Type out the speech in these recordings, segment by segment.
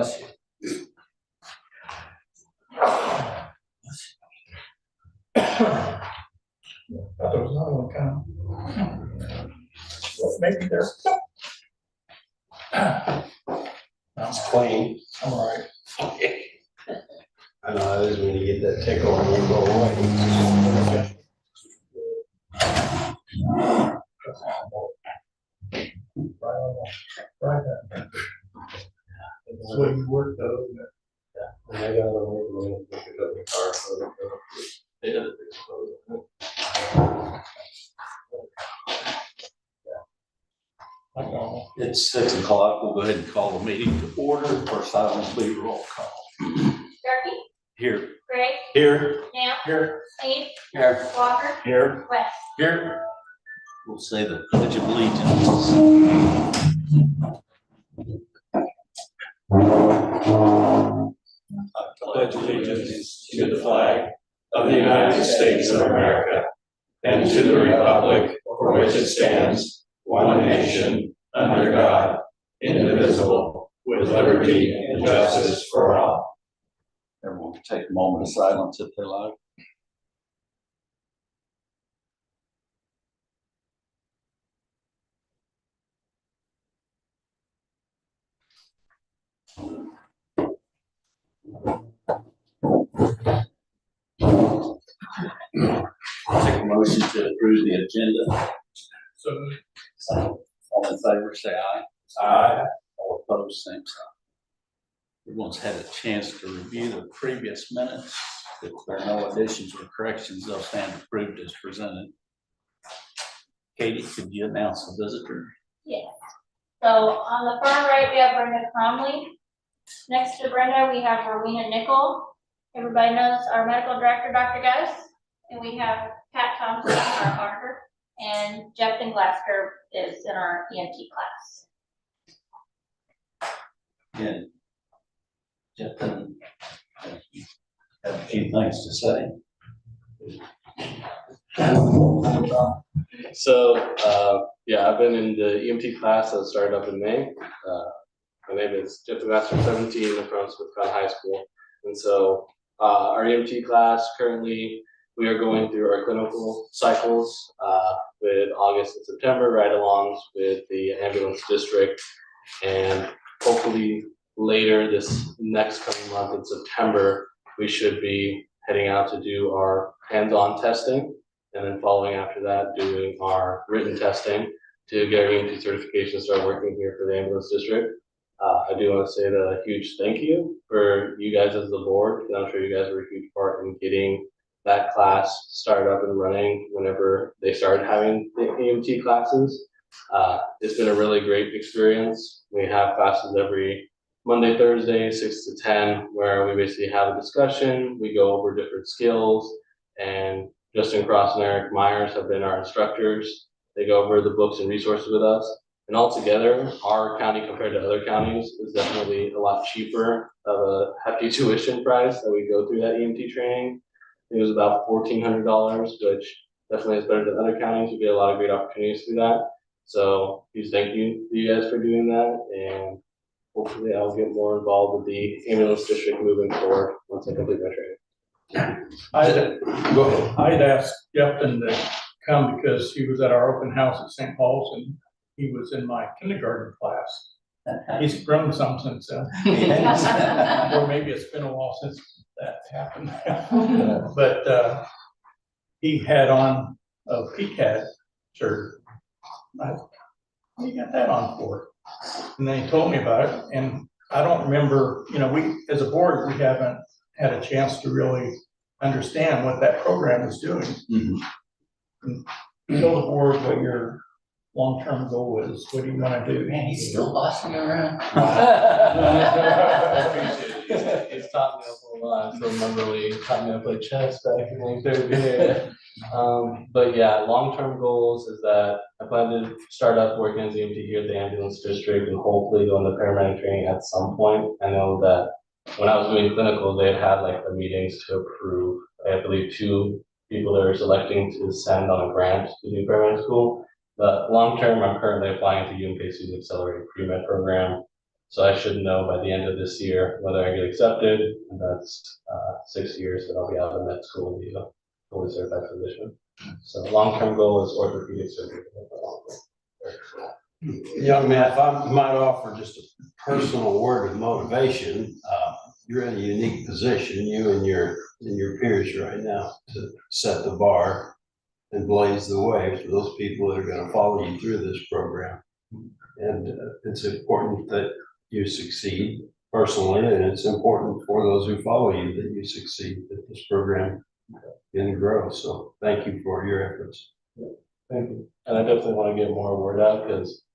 Bless you. Thought there was another one coming. Well, maybe there's. It's clean. I'm all right. I know it is when you get that tickle and you go away. Right. That's the way you work though, isn't it? And I got to pick up the car. Yeah. It's 6 o'clock. We'll go ahead and call the meeting to order. First item will be roll call. Starkey? Here. Gray? Here. Now? Here. Steve? Here. Walker? Here. West? Here. We'll say the Pledge of Allegiance. I pledge allegiance to the flag of the United States of America and to the republic for which it stands, one nation, under God, indivisible, with liberty and justice for all. Everyone can take a moment of silence if they like. I'll take a motion to approve the agenda. So All in favor, say aye. Aye. All opposed, same sign. Everyone's had a chance to review the previous minutes. If there are no additions or corrections, they'll stand approved as presented. Katie, could you announce the visitor? Yes. So on the far right, we have Brenda Cromley. Next to Brenda, we have Rowena Nickel. Everybody knows our medical director, Dr. Gus. And we have Pat Thompson, our auditor. And Jefton Glasker is in our EMT class. And Jefton, have a few things to say. So, yeah, I've been in the EMT class that started up in May. My name is Jeff Master 17 from Smith High School. And so, our EMT class, currently, we are going through our clinical cycles with August and September, right along with the ambulance district. And hopefully later this next coming month in September, we should be heading out to do our hands-on testing. And then following after that, doing our written testing to get our EMT certification, start working here for the ambulance district. I do want to say a huge thank you for you guys as the board. I'm sure you guys were a huge part in getting that class started up and running whenever they started having the EMT classes. It's been a really great experience. We have classes every Monday, Thursday, 6 to 10, where we basically have a discussion. We go over different skills, and Justin Cross and Eric Myers have been our instructors. They go over the books and resources with us. And altogether, our county compared to other counties is definitely a lot cheaper of a hefty tuition price that we go through that EMT training. It was about $1,400, which definitely is better than other counties. We get a lot of great opportunities through that. So huge thank you to you guys for doing that. And hopefully I'll get more involved with the ambulance district moving forward once I complete my training. Go ahead. I'd asked Jefton to come because he was at our open house at St. Paul's and he was in my kindergarten class. He's grown some since then. Or maybe it's been a while since that happened. But he had on a PCAD shirt. What do you got that on for? And then he told me about it, and I don't remember, we, as a board, we haven't had a chance to really understand what that program is doing. Mm-hmm. Tell the board what your long-term goal is. What do you want to do? Man, he's still bossing around. I appreciate it. He's taught me a whole lot. So remember when he taught me how to play chess back in like third grade. But yeah, long-term goals is that I plan to start up working as EMT here at the ambulance district and hopefully go into paramedic training at some point. I know that when I was doing clinical, they had like the meetings to approve, I believe 2 people that are selecting to send on a grant to do paramedic school. But long-term, I'm currently applying to UMKC's accelerated pre-med program. So I should know by the end of this year whether I get accepted, and that's 6 years that I'll be out of med school and be a fully certified physician. So long-term goal is orthopedic surgery. Young man, if I might offer just a personal word of motivation, you're in a unique position, you and your peers right now, to set the bar and blaze the way for those people that are going to follow you through this program. And it's important that you succeed personally, and it's important for those who follow you that you succeed, that this program can grow. So thank you for your efforts. Thank you. And I definitely want to get more word out, because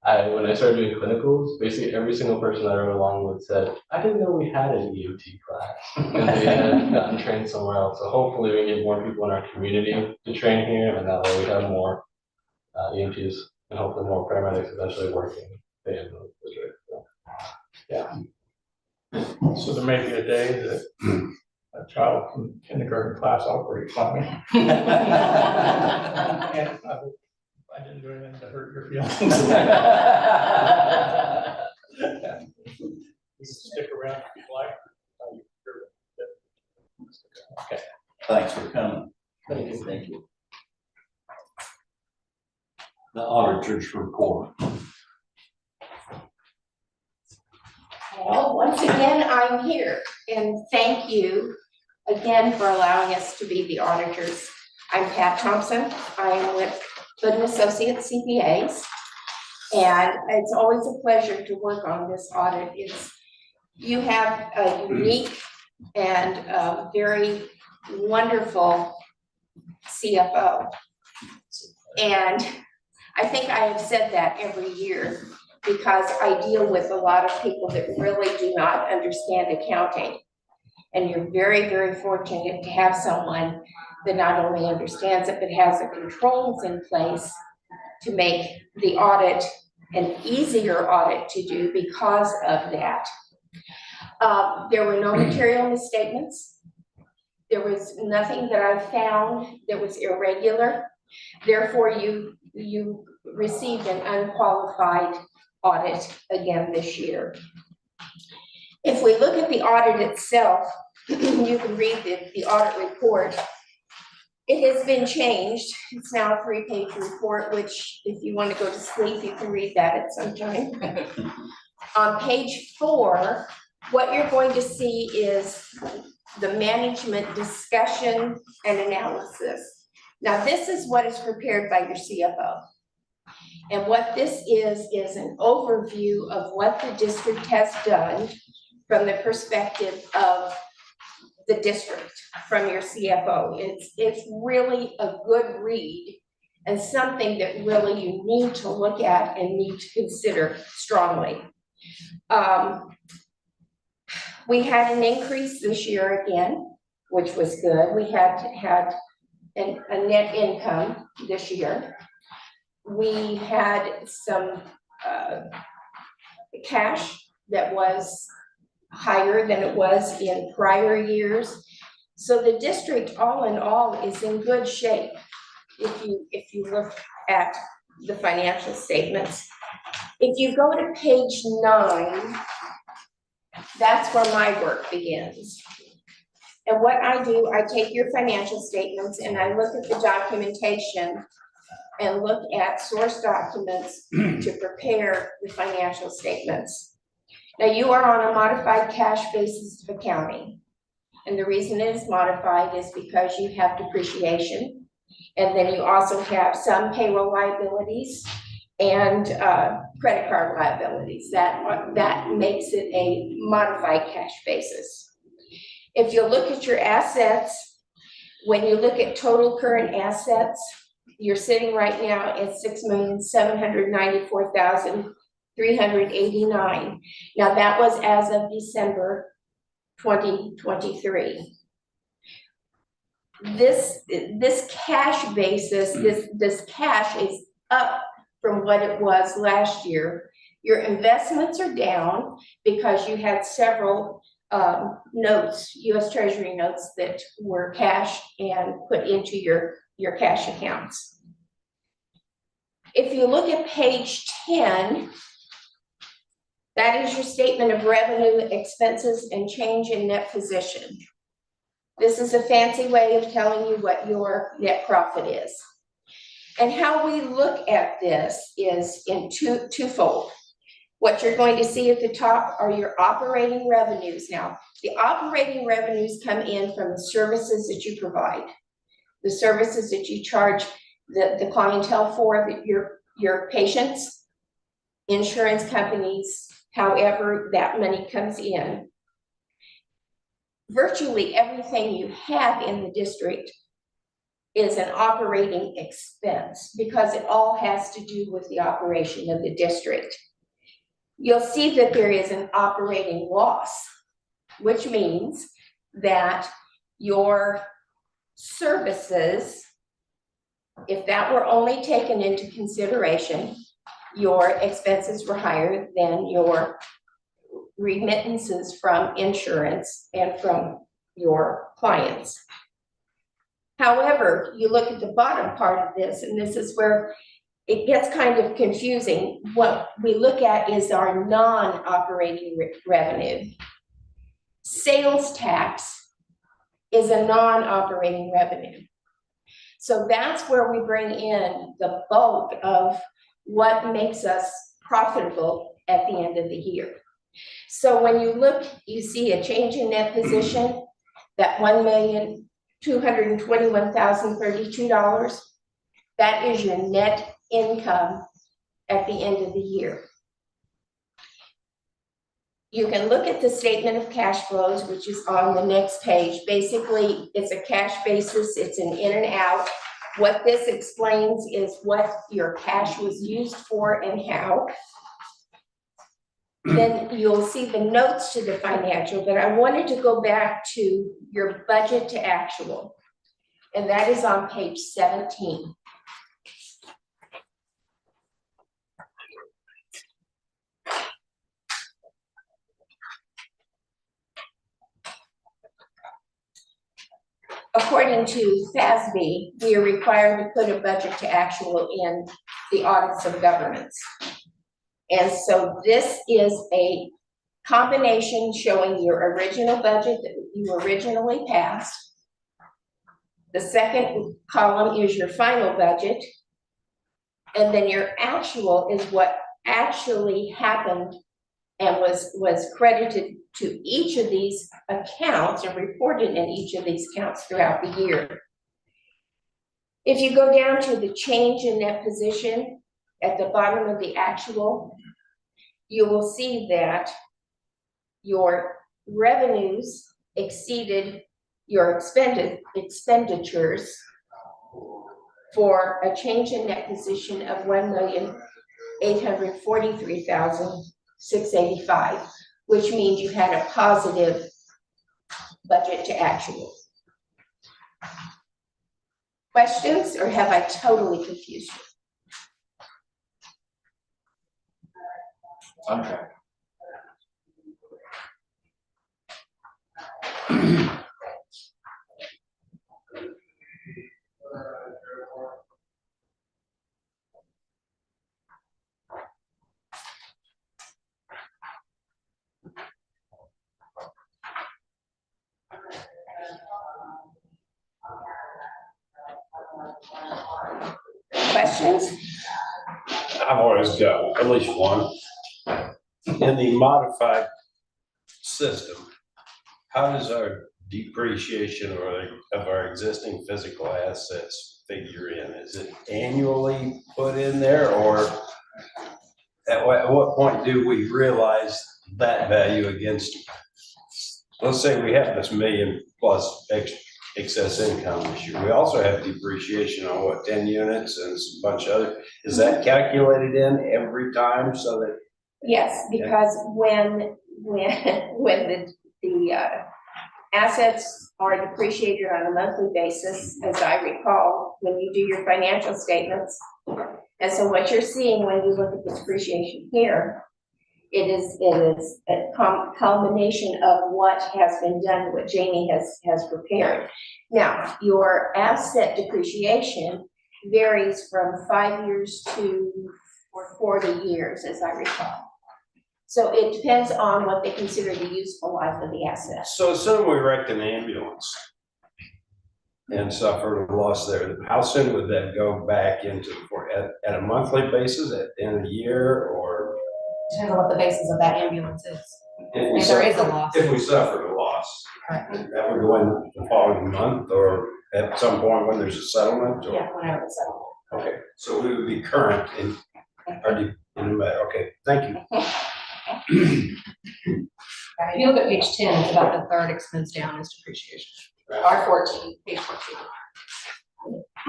when I started doing clinicals, basically every single person I rode along with said, I didn't know we had an EMT class, and they had gotten trained somewhere else. So hopefully we get more people in our community to train here, and that way we have more EMTs and hopefully more paramedics eventually working in the district. So, yeah. So there may be a day that a child from kindergarten class operates on me. And I didn't do anything to hurt your feelings. You can stick around if you like. Okay. Thanks for coming. Thank you. The auditors report. Well, once again, I'm here, and thank you again for allowing us to be the auditors. I'm Pat Thompson. I am with Hood and Associates CPAs, and it's always a pleasure to work on this audit. You have a unique and a very wonderful CFO, and I think I have said that every year, because I deal with a lot of people that really do not understand accounting. And you're very, very fortunate to have someone that not only understands it, but has the controls in place to make the audit an easier audit to do because of that. There were no material misstatements. There was nothing that I found that was irregular. Therefore, you received an unqualified audit again this year. If we look at the audit itself, you can read the audit report. It has been changed. It's now a 3-page report, which if you want to go to sleep, you can read that at some time. On page 4, what you're going to see is the management discussion and analysis. Now, this is what is prepared by your CFO. And what this is an overview of what the district has done from the perspective of the district, from your CFO. It's really a good read and something that really you need to look at and need to consider strongly. We had an increase this year again, which was good. We had a net income this year. We had some cash that was higher than it was in prior years. So the district, all in all, is in good shape if you look at the financial statements. If you go to page 9, that's where my work begins. And what I do, I take your financial statements and I look at the documentation and look at source documents to prepare the financial statements. Now, you are on a modified cash basis of accounting. And the reason it is modified is because you have depreciation. And then you also have some payroll liabilities and credit card liabilities. That makes it a modified cash basis. If you look at your assets, when you look at total current assets, you're sitting right now at $6,794,389. Now that was as of December 2023. This cash basis, this cash is up from what it was last year. Your investments are down because you had several notes, U.S. Treasury notes, that were cashed and put into your cash accounts. If you look at page 10, That is your statement of revenue, expenses, and change in net position. This is a fancy way of telling you what your net profit is. And how we look at this is in twofold. What you're going to see at the top are your operating revenues. Now, the operating revenues come in from the services that you provide, the services that you charge the clientele for, your patients, insurance companies, however that money comes in. Virtually everything you have in the district is an operating expense because it all has to do with the operation of the district. You'll see that there is an operating loss, which means that your services, if that were only taken into consideration, your expenses were higher than your remittances from insurance and from your clients. However, you look at the bottom part of this, and this is where it gets kind of confusing. What we look at is our non-operating revenue. Sales tax is a non-operating revenue. So that's where we bring in the bulk of what makes us profitable at the end of the year. So when you look, you see a change in net position, that $1,221,032. That is your net income at the end of the year. You can look at the statement of cash flows, which is on the next page. Basically, it's a cash basis, it's an in and out. What this explains is what your cash was used for and how. Then you'll see the notes to the financial, but I wanted to go back to your budget to actual, and that is on page 17. According to FASB, we are required to put a budget to actual in the audits of governments. And so this is a combination showing your original budget that you originally passed. The second column is your final budget. And then your actual is what actually happened and was credited to each of these accounts and reported in each of these accounts throughout the year. If you go down to the change in net position at the bottom of the actual, you will see that your revenues exceeded your expenditures for a change in net position of $1,843,685, which means you had a positive budget to actual. Questions, or have I totally confused you? Okay. Questions? I've always got at least one. In the modified system, how does our depreciation of our existing physical assets figure in? Is it annually put in there, or at what point do we realize that value against, let's say we have this million plus excess income this year. We also have depreciation on what, 10 units and a bunch of other, is that calculated in every time so that? Yes, because when the assets are depreciated on a monthly basis, as I recall, when you do your financial statements. And so what you're seeing when you look at the depreciation here, it is a culmination of what has been done, what Jamie has prepared. Now, your asset depreciation varies from 5 years to 40 years, as I recall. So it depends on what they consider the useful life of the asset. So assume we wrecked an ambulance and suffered a loss there. How soon would that go back into, at a monthly basis, at the end of the year, or? Depends on what the basis of that ambulance is. If we If there is a suffered- loss. If we suffered a loss, Correct. that would go in the following month, or at some point when there's a settlement, or? Yeah, whenever it's settled. Okay, so we would be current in, already in the matter, okay, thank you. If you look at page 10, it's about the third expense down is depreciation. Or 14, page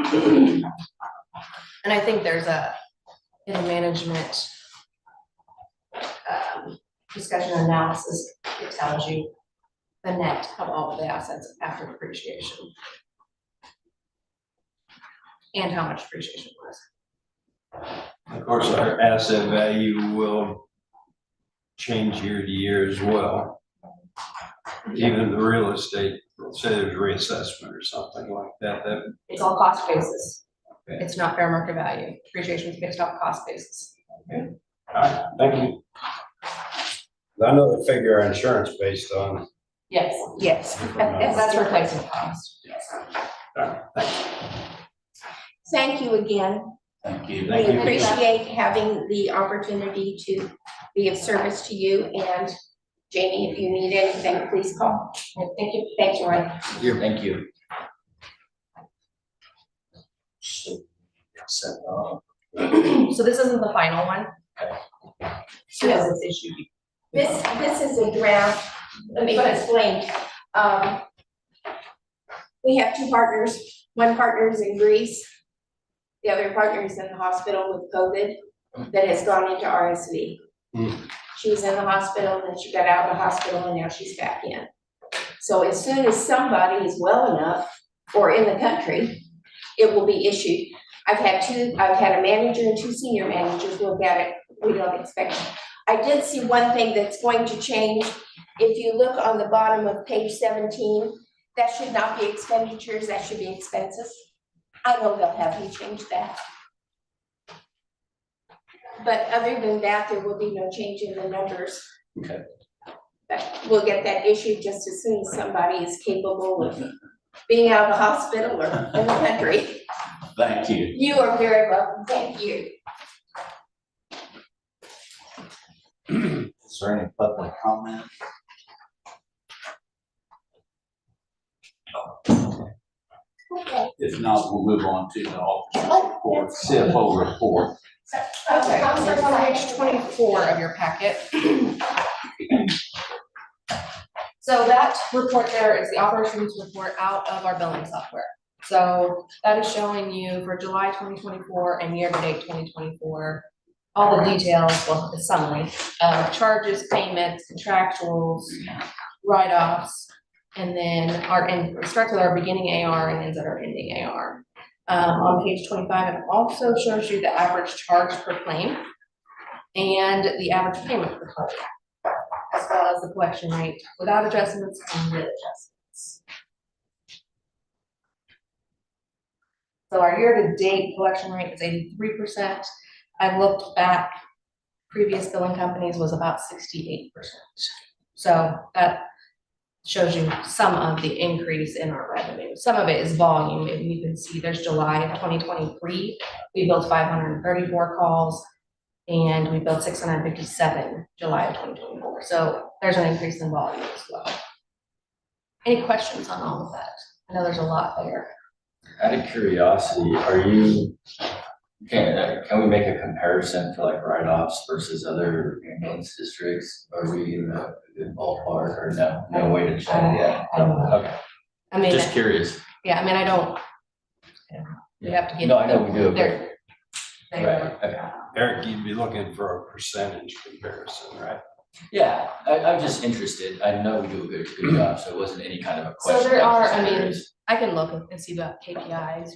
14. And I think there's in the management discussion analysis, it tells you the net of all of the assets after depreciation. And how much depreciation was. Of course, our asset value will change year to year as well. Even the real estate, say there's reassessment or something like that, It's all cost basis. Okay. It's not fair market value. Depreciation is based off cost basis. all right, thank you. I know the figure our insurance based on. Yes. Yes. That's replacement cost. All right, thanks. Thank you again. Thank you. We Thank you. appreciate having the opportunity to be of service to you, and Jamie, if you need anything, please call. Thank you. Thanks, Roy. Thank you. So this isn't the final one. Because it's issued. This is a draft. Let me explain. We have two partners. One partner is in Greece. The other partner is in the hospital with COVID that has gone into RSV. She was in the hospital, then she got out of the hospital, and now she's back in. So as soon as somebody is well enough or in the country, it will be issued. I've had a manager and two senior managers look at it. We don't expect it. I did see one thing that's going to change. If you look on the bottom of page 17, that should not be expenditures, that should be expenses. I know they'll have you change that. But other than that, there will be no change in the numbers. Okay. But we'll get that issued just as soon as somebody is capable of being out of the hospital or in the country. Thank you. You are very welcome, thank you. Is there any public comment? Okay. If not, we'll move on to the officer report, CFO report. Okay, so it's on page 24 of your packet. So that report there is the operations report out of our billing software. So that is showing you for July 2024 and year-to-date 2024, all the details, well, the summary of charges, payments, contractuals, write-offs, and then it starts with our beginning AR and ends at our ending AR. On page 25, it also shows you the average charge per claim and the average payment per claim, as well as the collection rate without adjustments and with adjustments. So our year-to-date collection rate is 83%. I've looked back, previous billing companies was about 68%. So that shows you some of the increase in our revenue. Some of it is volume, and you can see there's July of 2023, we billed 534 calls, and we billed 657 July of 2024. So there's an increase in volume as well. Any questions on all of that? I know there's a lot there. Out of curiosity, can we make a comparison to like write-offs versus other ambulance districts? Are we in a good ballpark or no way to check yet? Okay, I mean, just curious. yeah, I mean, I don't, you have to get. No, I know we do. They're- Right, okay. Eric, you'd be looking for a percentage comparison, right? Yeah, I'm just interested. I know we do a good job, so it wasn't any kind of a So question. there I was are, just I mean, curious. I can look and see the KPIs,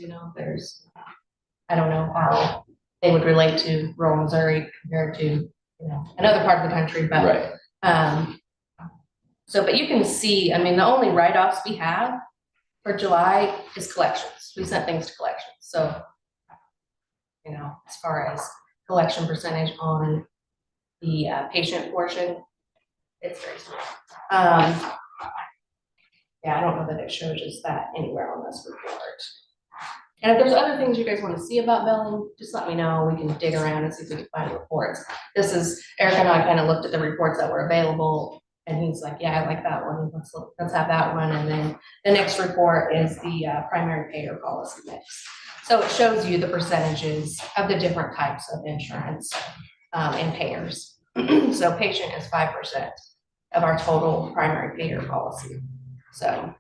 I don't know how they would relate to rural Missouri compared to, another part of the country, but. Right, But you can see, I mean, the only write-offs we have for July is collections. We sent things to collections, so. As far as collection percentage on the patient portion. It's very small. Yeah, I don't know that it shows us that anywhere on this report. And if there's other things you guys want to see about billing, just let me know. We can dig around and see if we can find reports. This is, Eric and I kind of looked at the reports that were available, and he's like, yeah, I like that one. Let's have that one. And then the next report is the primary payer policy mix. So it shows you the percentages of the different types of insurance and payers. So patient is 5% of our total primary payer policy. So,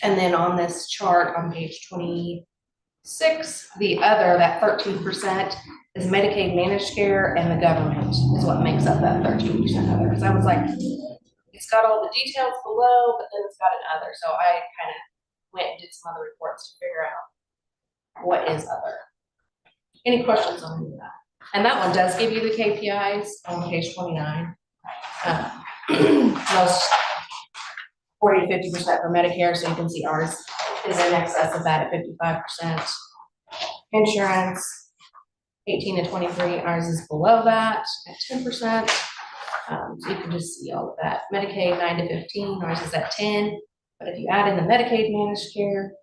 and then on this chart on page 26, the other, that 13% is Medicaid managed care, and the government is what makes up that 13% other. Because I was like, it's got all the details below, but then it's got an other. So I kind of went and did some other reports to figure out what is other. Any questions on any of that? And that one does give you the KPIs on page 29. Most 40 to 50% for Medicare, so you can see ours is in excess of that at 55%. Insurance, 18 to 23, ours is below that at 10%. So you can just see all of that. Medicaid 9 to 15, ours is at 10. But if you add in the Medicaid managed care,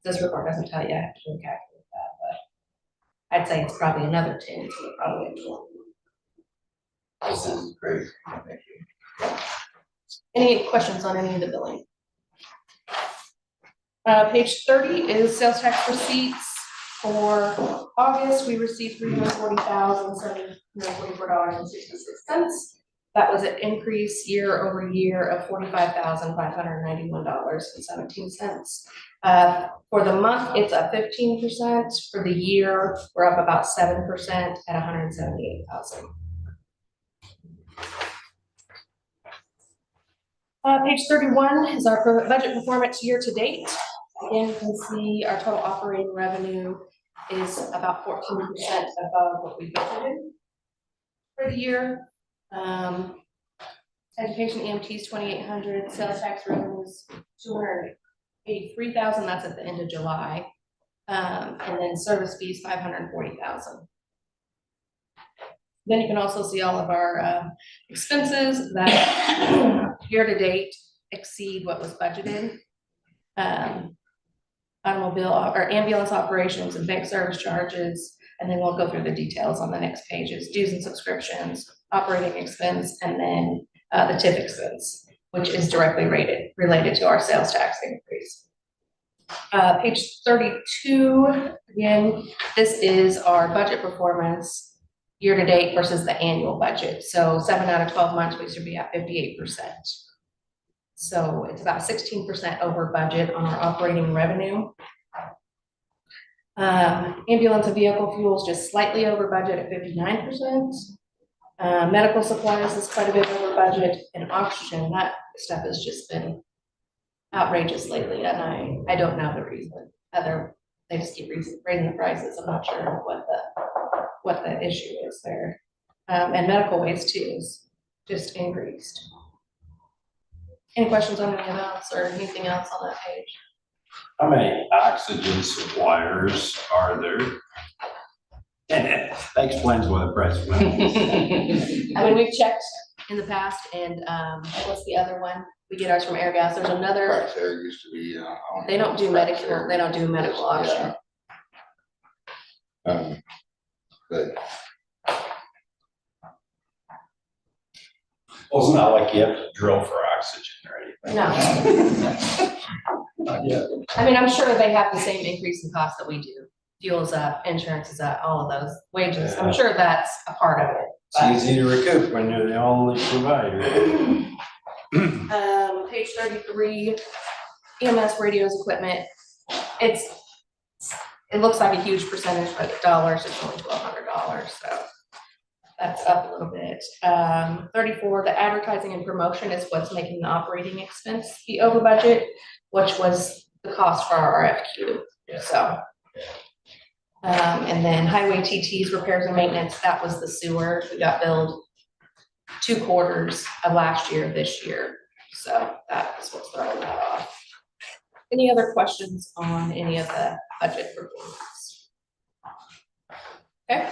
this report doesn't tell you, I have to calculate that, but I'd say it's probably another 10, so we're probably at 20. This is great, thank you. Any questions on any of the billing? Page 30 is sales tax receipts. For August, we received $340,744.66. That was an increase year over year of $45,591.17. For the month, it's up 15%. For the year, we're up about 7% at $178,000. Page 31 is our budget performance year to date. Again, you can see our total operating revenue is about 14% above what we budgeted for the year. Education EMTs 2,800, sales tax revenues 283,000. That's at the end of July, and then service fees 540,000. Then you can also see all of our expenses that year to date exceed what was budgeted. Automobile or ambulance operations and bank service charges, and then we'll go through the details on the next pages. Dues and subscriptions, operating expense, and then the TIF expense, which is directly related to our sales tax increase. Page 32, again, this is our budget performance year to date versus the annual budget. So 7 out of 12 months, we should be at 58%. So it's about 16% over budget on our operating revenue. Ambulance and vehicle fuels just slightly over budget at 59%. Medical supplies is quite a bit over budget, and oxygen, that stuff has just been outrageous lately, and I don't know the reason. They just keep raising the prices. I'm not sure what the issue is there. And medical waste too is just increased. Any questions on any of those or anything else on that page? How many oxygen suppliers are there? That explains why the price went up. I mean, we've checked in the past, and what's the other one? We get ours from Airgas. There's another. Right, there used to be. They don't do medical. They don't do medical oxygen. But Well, it's not like you have to drill for oxygen or anything. No. Not yet. I mean, I'm sure they have the same increase in cost that we do. Fuel's up, insurance is up, all of those wages. I'm sure that's a part of it. It's easy to recoup when you're the only provider. Page 33, EMS radios equipment. It looks like a huge percentage, but dollars, it's only $1,200, so that's up a little bit. 34, the advertising and promotion is what's making the operating expense be over budget, which was the cost for our RFQ. So, and then highway TTs, repairs and maintenance, that was the sewer. We got billed 2 quarters of last year, this year. So that's what's throwing that off. Any other questions on any of the budget performance? Okay,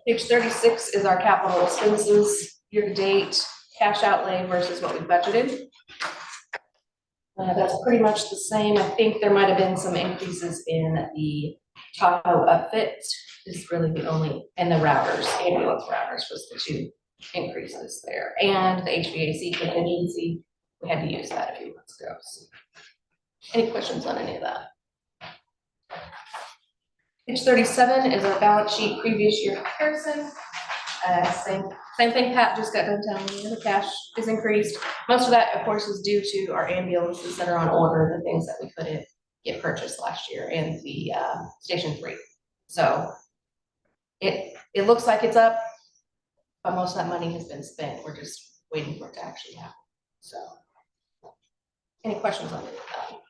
page 36 is our capital expenses, year-to-date, cash outlay versus what we budgeted. That's pretty much the same. I think there might have been some increases in the Tahoe upfit is really the only, and the routers, ambulance routers was the two increases there. And the HVAC contingency, we had to use that a few months ago. So, any questions on any of that? Page 37 is our balance sheet previous year comparison. Same thing Pat just got done telling you, the cash is increased. Most of that, of course, is due to our ambulances that are on order, the things that we couldn't get purchased last year, and the Station 3. So it looks like it's up, but most of that money has been spent. We're just waiting for it to actually happen. So any questions on any of that?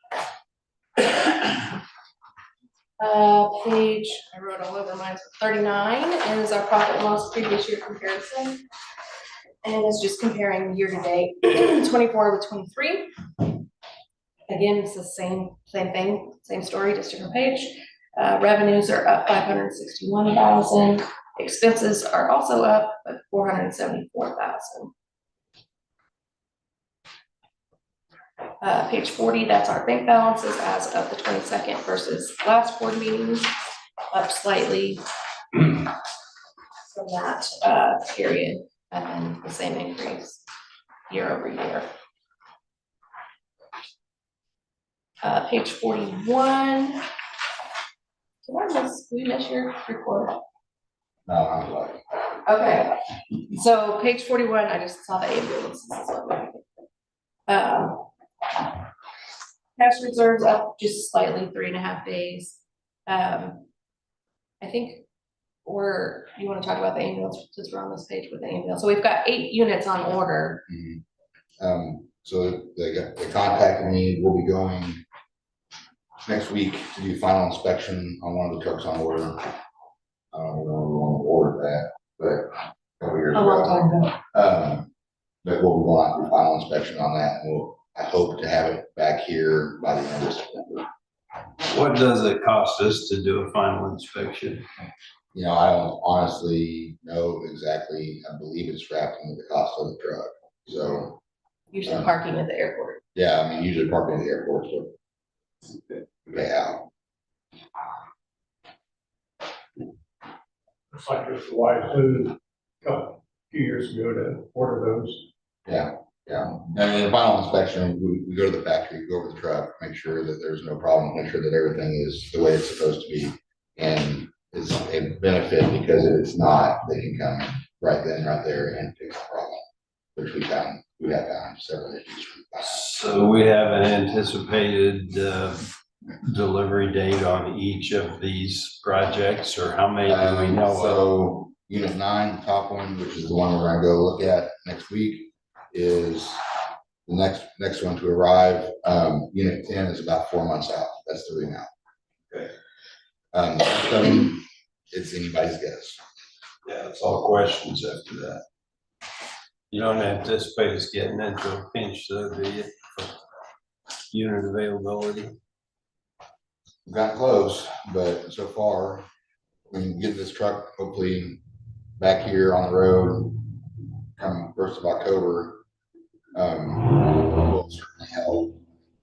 Page, I wrote all over mine, 39 is our profit and loss previous year comparison. And it's just comparing year to date, 24 with 23. Again, it's the same thing, same story, just different page. Revenues are up 561,000. Expenses are also up, but 474,000. Page 40, that's our bank balances as of the 22nd versus last board meetings, up slightly from that period, and then the same increase year over year. Page 41. Did we miss your report? No, I'm like, Okay, so page 41, I just saw the ambulances. Cash reserves up just slightly, 3.5 days. I think you want to talk about the ambulance since we're on this page with the ambulance. So we've got 8 units on order. so they contacted me, we'll be going next week to do final inspection on one of the trucks on order. I don't know if we want to order that, but a couple years A long time ago. But we'll go out and do final inspection on that, and I hope to have it back here by the end of September. What does it cost us to do a final inspection? You know, I don't honestly know exactly. I believe it's wrapped into the cost of the truck. So Usually parking at the airport. yeah, I mean, usually parking at the airport, so pay out. Looks like it's a wise move a few years ago to order those. Yeah. And in the final inspection, we go to the factory, go over the truck, make sure that there's no problem, make sure that everything is the way it's supposed to be. And it's a benefit because if it's not, they can come right then, right there and fix the problem, which we have found several issues. So we have an anticipated delivery date on each of these projects, or how many do we know of? So unit 9, the top one, which is the one we're gonna go look at next week, is the next one to arrive. Unit 10 is about 4 months out. That's the remount. Okay. The rest of them, it's anybody's guess. Yeah, it's all questions after that. You don't anticipate us getting into a pinch though, do you? For unit availability? We've gotten close, but so far, we can get this truck hopefully back here on the road come 1st of October. Will certainly help.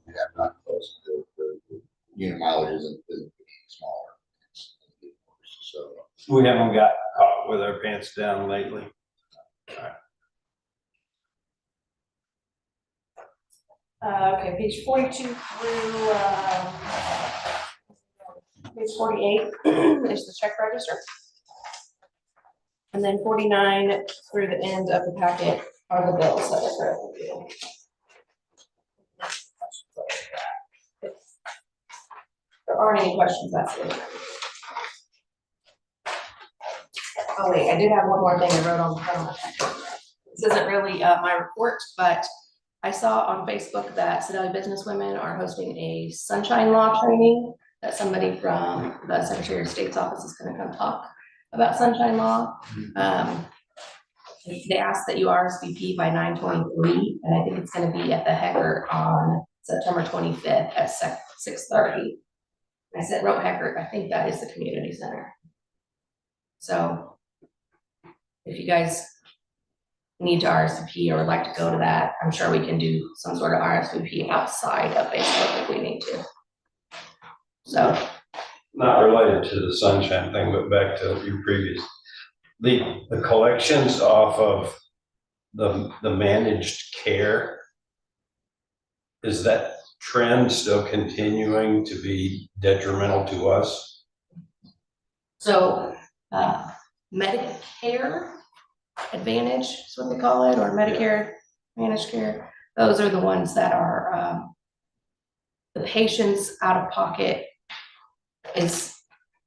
We have not close. The unit mileage isn't smaller. So We haven't got caught with our pants down lately. Okay, page 42 through page 48 is the check register. And then 49 through the end of the packet are the bills that are currently due. There aren't any questions, that's it. Oh wait, I did have one more thing I wrote on the front of my packet. This isn't really my report, but I saw on Facebook that Sedalia businesswomen are hosting a sunshine law training that somebody from the Secretary of State's office is going to come talk about sunshine law. They asked that you RSVP by 9/23, and I think it's going to be at the Hecker on September 25th at 6:30. I said wrote Hecker, I think that is the community center. So if you guys need to RSVP or would like to go to that, I'm sure we can do some sort of RSVP outside of Facebook if we need to. So, Not related to the sunshine thing, but back to your previous, the collections off of the managed care, is that trend still continuing to be detrimental to us? so, Medicare Advantage is what they call it, or Medicare Managed Care. Those are the ones that are, the patient's out of pocket is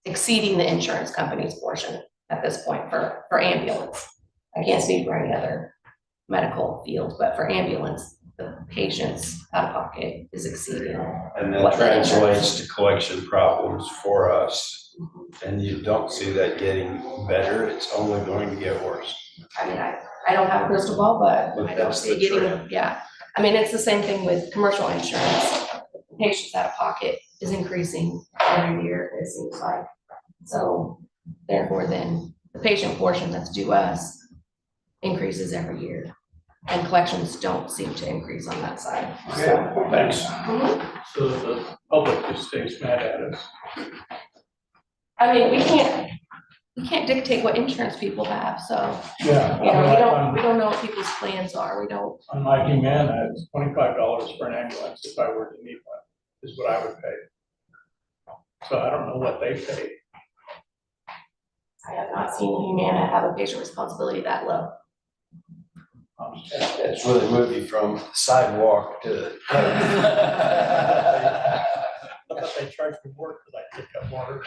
exceeding the insurance company's portion at this point for ambulance. I can't speak for any other medical field, but for ambulance, the patient's out of pocket is exceeding. And that what the translates to collection problems for us. And you don't see that getting better, it's only going to get worse. I mean, I don't have a crystal ball, but I don't That's see it the getting, trend. yeah. I mean, it's the same thing with commercial insurance. Patients out of pocket is increasing every year, it seems like. So therefore, then the patient portion that's due us increases every year. And collections don't seem to increase on that side. Okay, thanks. Mhm. So the public just stays mad at us. I mean, we can't dictate what insurance people have, so, Yeah. you know, we On don't know what people's plans are, we don't. my Humana, it's $25 for an ambulance if I were to need one, is what I would pay. So I don't know what they pay. I have not seen Humana have a patient responsibility that low. It's really moved you from sidewalk to. But they charge me more because I pick up water.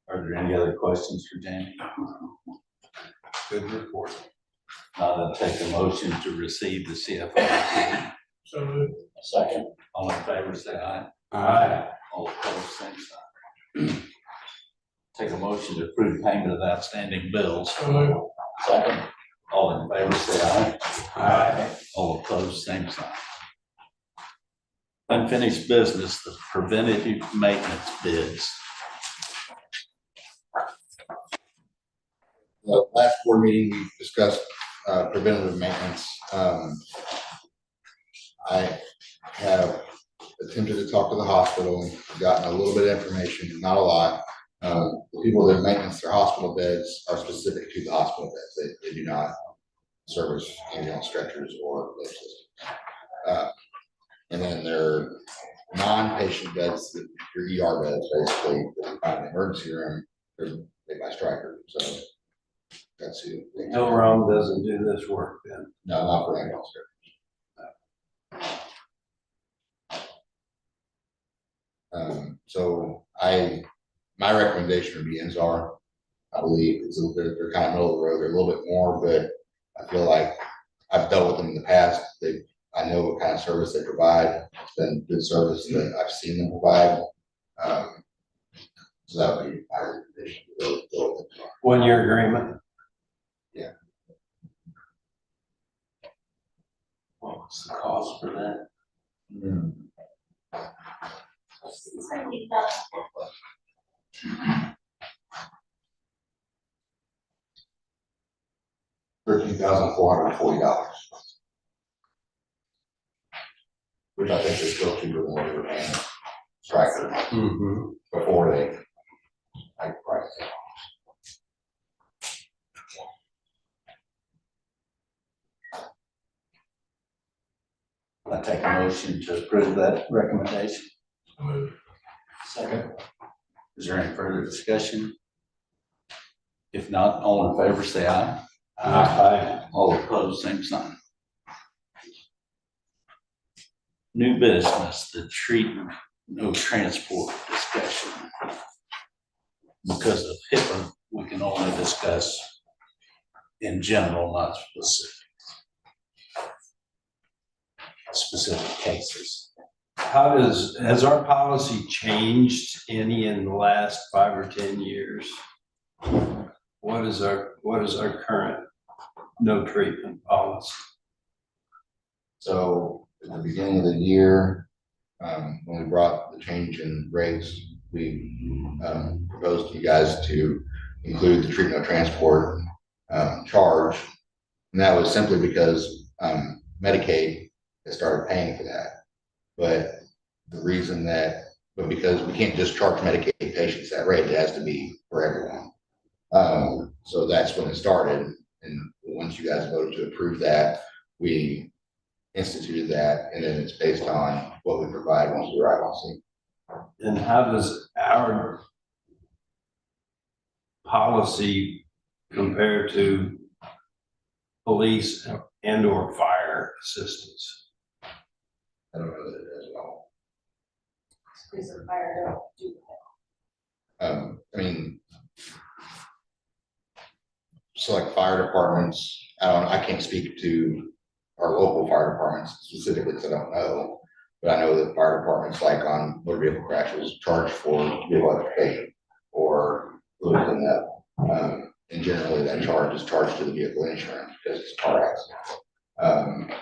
Are there any other questions for Jamie? Good report. I'll take a motion to receive the CFO report. So moved. Second. All in favor, say aye. Aye. All opposed, same sign. Take a motion to approve payment of outstanding bills. So moved. Second. All in favor, say aye. Aye. All opposed, same sign. Unfinished business, the preventative maintenance bids. The last board meeting, we discussed preventative maintenance. I have attempted to talk to the hospital, gotten a little bit of information, not a lot. The people that maintenance their hospital beds are specific to the hospital beds. They do not service ambulance stretchers or lift systems. And then their non-patient beds, your ER beds, basically, that you find in the emergency room, they're made by Stryker, so that's who. Hillrom doesn't do this work then. No, not for ambulance stretchers. So my recommendation would be Enzar. I believe they're kind of middle of the road, they're a little bit more, but I feel like I've dealt with them in the past. I know what kind of service they provide. It's been good service that I've seen them provide. So that would be my recommendation. Go with it. 1 year agreement. Yeah. What's the cost for that? $13,440. Which I think is still cheaper than what they were paying Stryker Mm-hmm. before they hiked prices. I take a motion to approve that recommendation. So moved. Second. Is there any further discussion? If not, all in favor, say aye. Aye. All opposed, same sign. New business, the treatment, no transport discussion. Because of HIPAA, we can only discuss in general, not specific cases. Has our policy changed any in the last 5 or 10 years? What is our current no treatment policy? So at the beginning of the year, when we brought the change in rates, we proposed to you guys to include the treatment of transport charge. And that was simply because Medicaid has started paying for that. But the reason that, but because we can't just charge Medicaid patients that rate, it has to be for everyone. So that's when it started. And once you guys voted to approve that, we instituted that, and then it's based on what we provide once we arrive on scene. And how does our policy compare to police and or fire assistance? I don't know that it does at all. Police and fire don't do I mean, so like fire departments, I can't speak to our local fire departments specifically because I don't know. But I know that fire departments, like on motor vehicle crashes, charge for vehicle identification or fluid cleanup. And generally that charge is charged to the vehicle insurance because it's a car accident.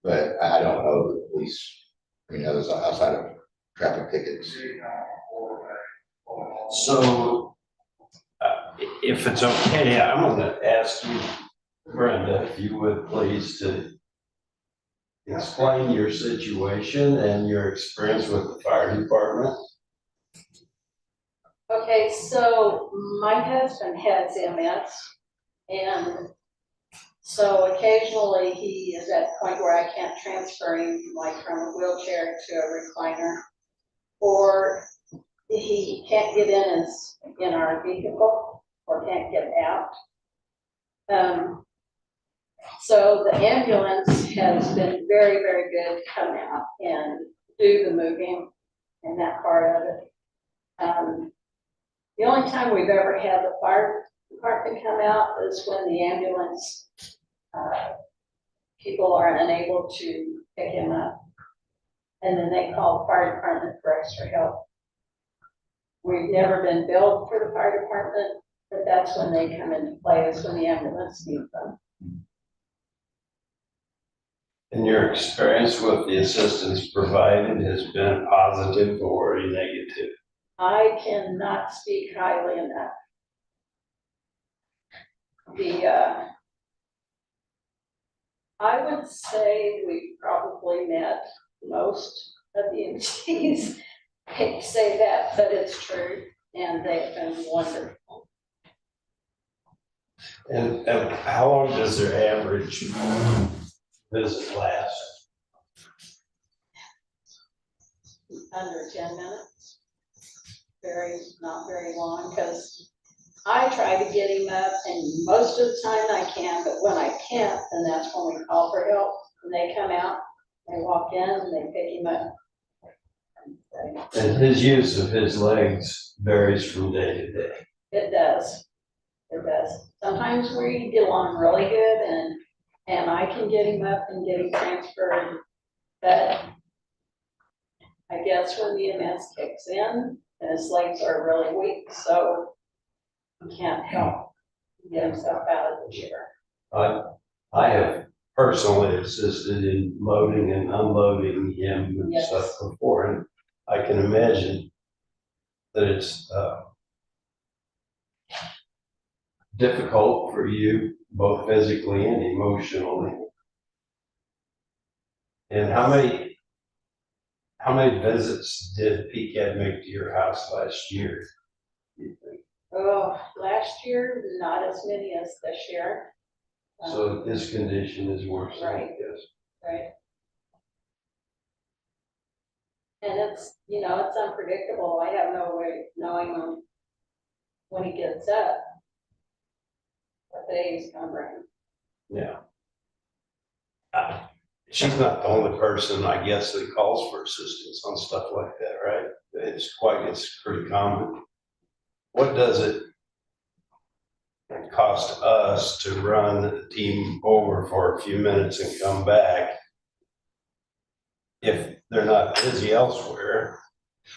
But I don't know the police, I mean, others outside of traffic tickets. So if it's okay, I'm gonna ask you, Brenda, if you would please, to explain your situation and your experience with the fire department. Okay, so my husband has MS, and so occasionally he is at the point where I can't transfer him, like from a wheelchair to a recliner, or he can't get in our vehicle, or can't get out. So the ambulance has been very, very good to come out and do the moving and that part of it. The only time we've ever had the fire department come out is when the ambulance people are unable to pick him up. And then they call the fire department for extra help. We've never been billed for the fire department, but that's when they come into play, is when the ambulance needs them. And your experience with the assistance provided has been positive or negative? I cannot speak highly enough. I would say we probably met most of the MTs. I hate to say that, but it's true, and they've been wonderful. And how long does their average visit last? Under 10 minutes. Not very long, because I try to get him up, and most of the time I can, but when I can't, then that's when we call for help. And they come out, they walk in, and they pick him up. And his use of his legs varies from day to day. It does. It does. Sometimes we get along really good, and I can get him up and get him transferred. But I guess when the MS kicks in, and his legs are really weak, so he can't help get himself out of the chair. I have personally assisted in loading and unloading him and Yes. stuff before, and I can imagine that it's difficult for you, both physically and emotionally. And how many visits did PCAD make to your house last year, do you think? Oh, last year, not as many as this year. So his condition is worse, I Right. guess. Right. And it's, it's unpredictable. I have no way of knowing when he gets up what day he's gonna bring. Yeah. She's not the only person, I guess, that calls for assistance on stuff like that, right? It's pretty common. What does it cost us to run the team over for a few minutes and come back if they're not busy elsewhere?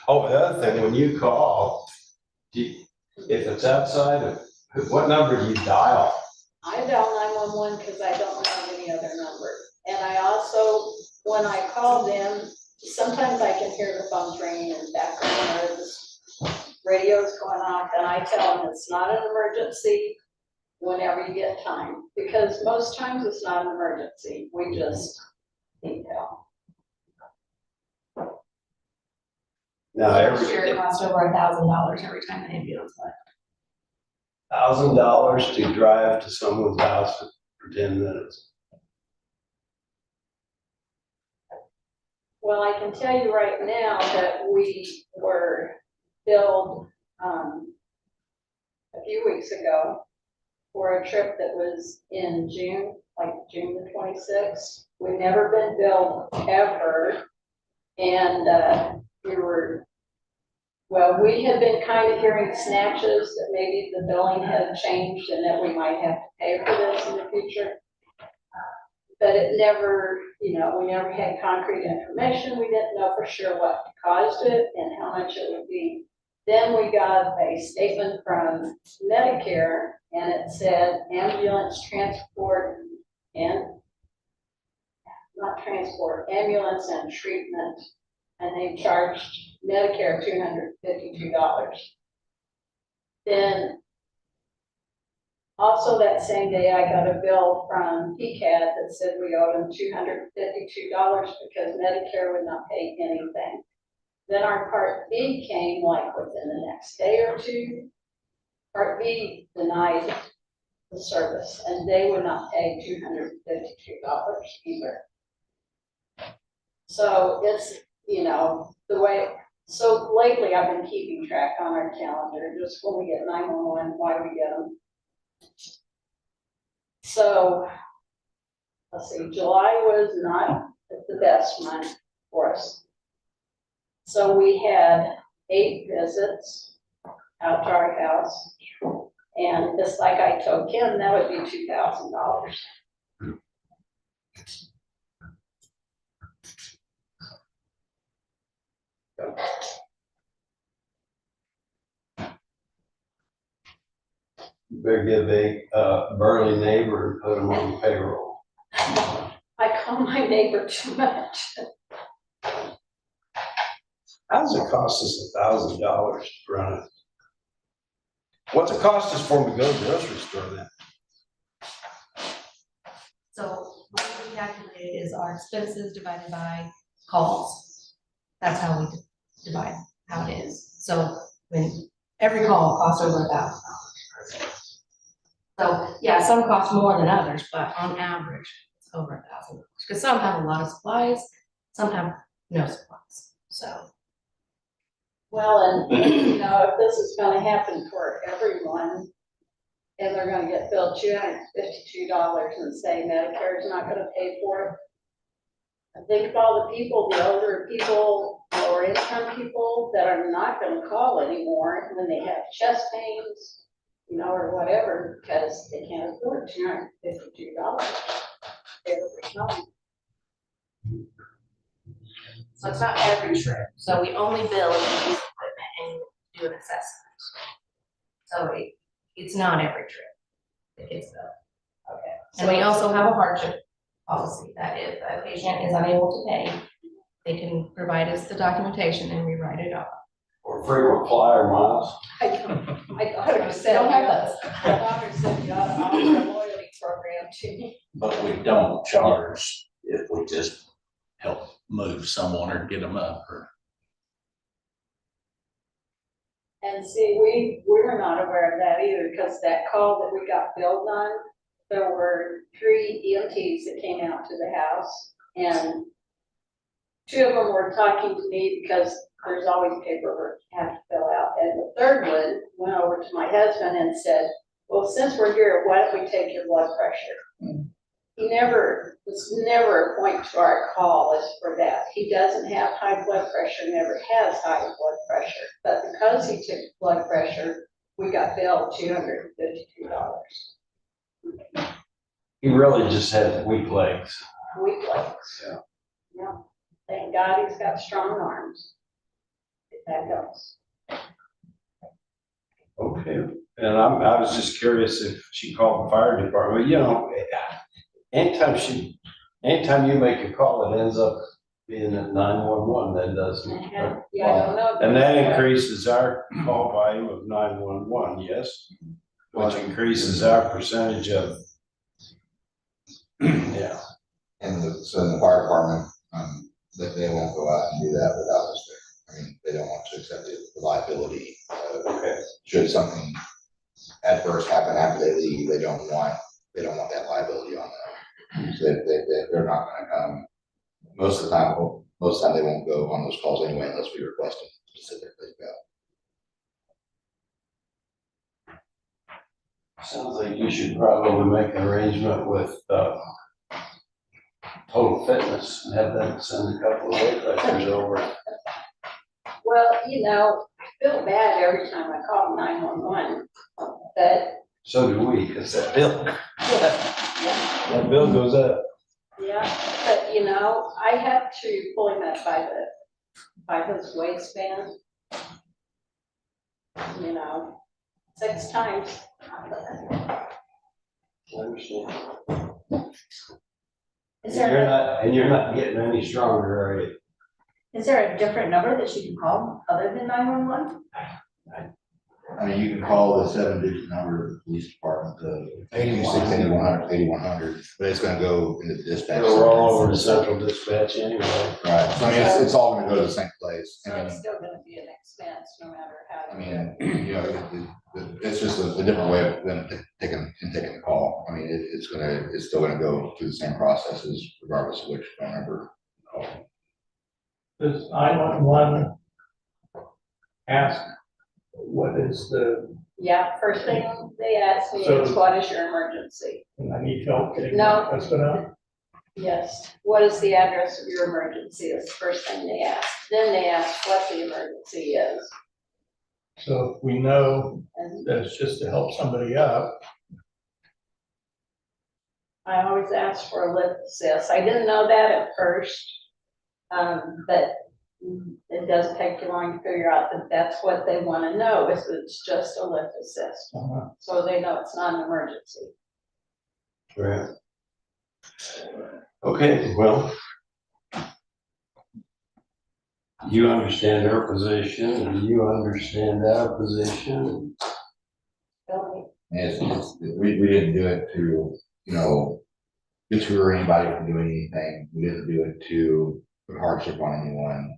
Oh, the other thing, when you call, if it's outside of, what number do you dial? I dial 911 because I don't have any other number. And I also, when I call them, sometimes I can hear the phones ringing in the background or the radio's going off, and I tell them it's not an emergency whenever you get time, because most times it's not an emergency, we just need help. Now, Last year it cost over $1,000 every time the ambulance left. $1,000 to drive to someone's house for 10 minutes. Well, I can tell you right now that we were billed, a few weeks ago for a trip that was in June, like June the 26th. We've never been billed ever. And, we had been kind of hearing snatches that maybe the billing had changed and that we might have to pay for this in the future. But it never, we never had concrete information. We didn't know for sure what caused it and how much it would be. Then we got a statement from Medicare and it said ambulance transport and, not transport, ambulance and treatment. And they charged Medicare $252. Then also that same day, I got a bill from PCAD that said we owed them $252 because Medicare would not pay anything. Then our Part B came like within the next day or two. Part B denied the service and they would not pay $252 either. So it's, the way, so lately I've been keeping track on our calendar, just when we get 911, why we get them. So, let's see, July was not the best month for us. So we had 8 visits out to our house. And just like I told Kim, that would be $2,000. You better give a burly neighbor and put them on the payroll. I call my neighbor too much. How does it cost us $1,000 to run it? What's it cost us for them to go to the grocery store then? So what we calculated is our expenses divided by calls. That's how we divide how it is. So when every call costs over $1,000. So yeah, some cost more than others, but on average, it's over $1,000. Because some have a lot of supplies, some have no supplies, so. Well, and if this is gonna happen for everyone, and they're gonna get billed $252 and say Medicare is not gonna pay for it. I think of all the people, the older people, lower income people that are not gonna call anymore when they have chest pains, or whatever, because they can't afford $252 every time. So it's not every trip. So we only bill if you use equipment and do an assessment. So it's not every trip that gets billed. Okay. And we also have a hardship policy that if a patient is unable to pay, they can provide us the documentation and we write it off. Or frequent flyer miles? I daughter said, Don't have those. my daughter said you ought to offer a loyalty program to me. But we don't charge if we just help move someone or get them up or. And see, we were not aware of that either, because that call that we got billed on, there were 3 EMTs that came out to the house, and 2 of them were talking to me because there's always paperwork you have to fill out, and the 3rd one went over to my husband and said, well, since we're here, why don't we take your blood pressure? It's never a point to our call as for that. He doesn't have high blood pressure, never has high blood pressure. But because he took blood pressure, we got billed $252. He really just has weak legs. Weak legs. Yeah. Thank God he's got strong arms. That helps. Okay. And I was just curious if she called the fire department. Anytime you make a call, it ends up being at 911 then, doesn't it? Yeah, I don't know. And that increases our call volume of 911, yes, which increases our percentage of, yeah. So in the fire department, they won't go out and do that without us there. I mean, they don't want to accept the liability. Should something adverse happen after they leave, they don't want that liability on them. So they're not gonna come. Most of the time they won't go on those calls anyway unless we request them specifically to go. Sounds like you should probably make an arrangement with, Total Fitness and have them send a couple of weight over. Well, you know, I feel bad every time I call 911, but So do we, because that bill goes up. yeah, but you know, I have to pull him up by his waistband. You know, 6 times. I understand. Is there, And you're not getting any stronger, are you? is there a different number that she can call other than 911? I mean, you can call the 7-digit number of the police department, the 8100, but it's gonna go into the dispatch. It'll roll over to central dispatch anyway. Right, so I mean, it's all gonna go to the same place. So it's still gonna be an expense no matter how. I mean, you know, it's just a different way of them taking the call. I mean, it's still gonna go through the same processes regardless of which phone number. Does 911 ask what is the, Yeah, first thing they ask me is, what is your emergency? and I need help getting No. that put up? Yes, what is the address of your emergency is the first thing they ask. Then they ask what the emergency is. So if we know And that it's just to help somebody up, I always ask for a lift assist. I didn't know that at first. But it does take you long to figure out that that's what they want to know, is it's just a lift assist. So they know it's not an emergency. Right. Okay, well. You understand our position, and you understand our position. We didn't do it to, you know, deter anybody from doing anything. We didn't do it to put hardship on anyone.